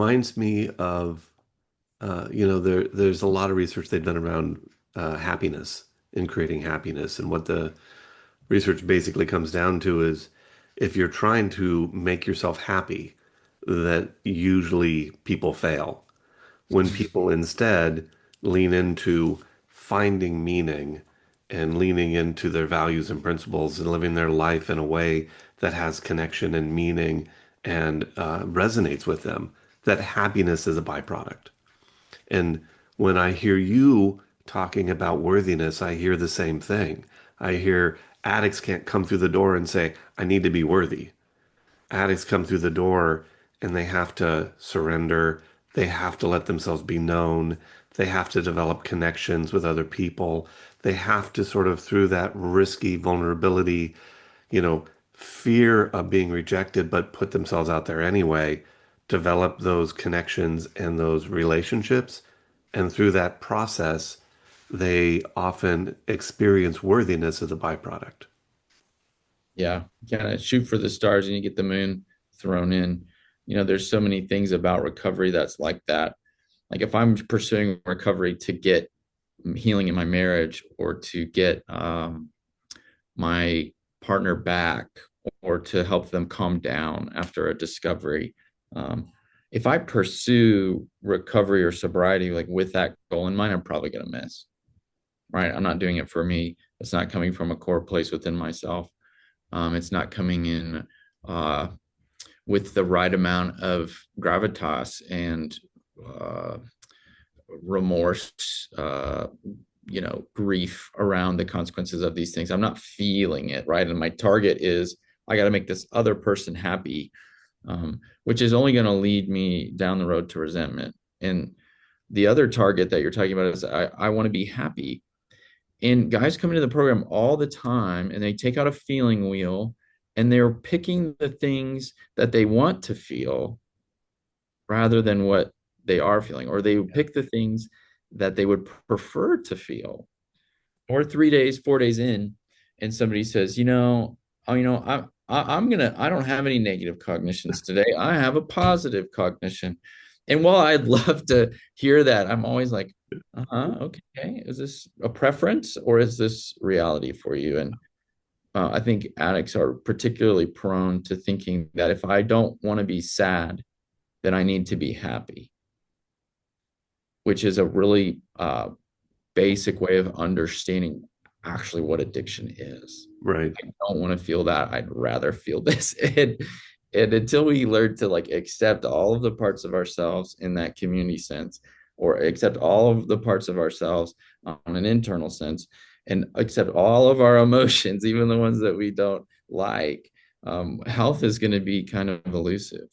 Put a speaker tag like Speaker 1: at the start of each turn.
Speaker 1: reminds me of, there's a lot of research they've done around happiness and creating happiness. And what the research basically comes down to is if you're trying to make yourself happy, that usually people fail. When people instead lean into finding meaning and leaning into their values and principles and living their life in a way that has connection and meaning and resonates with them, that happiness is a byproduct. And when I hear you talking about worthiness, I hear the same thing. I hear addicts can't come through the door and say, I need to be worthy. Addicts come through the door and they have to surrender. They have to let themselves be known. They have to develop connections with other people. They have to sort of, through that risky vulnerability, you know, fear of being rejected, but put themselves out there anyway, develop those connections and those relationships. And through that process, they often experience worthiness as a byproduct.
Speaker 2: Yeah, kind of shoot for the stars and you get the moon thrown in. There's so many things about recovery that's like that. Like if I'm pursuing recovery to get healing in my marriage or to get my partner back or to help them calm down after a discovery, if I pursue recovery or sobriety like with that goal in mind, I'm probably going to miss. Right? I'm not doing it for me. It's not coming from a core place within myself. It's not coming in uh, with the right amount of gravitas and uh, remorse, grief around the consequences of these things. I'm not feeling it, right? And my target is I got to make this other person happy, which is only going to lead me down the road to resentment. And the other target that you're talking about is I want to be happy. And guys come into the program all the time and they take out a feeling wheel and they're picking the things that they want to feel rather than what they are feeling, or they pick the things that they would prefer to feel. Or 3 days, 4 days in, and somebody says, I don't have any negative cognitions today. I have a positive cognition. And while I'd love to hear that, I'm always like, okay, is this a preference or is this reality for you? And I think addicts are particularly prone to thinking that if I don't want to be sad, then I need to be happy, which is a really basic way of understanding actually what addiction is.
Speaker 1: Right.
Speaker 2: I don't want to feel that. I'd rather feel this. And until we learn to like accept all of the parts of ourselves in that community sense, or accept all of the parts of ourselves on an internal sense, and accept all of our emotions, even the ones that we don't like, health is going to be kind of elusive.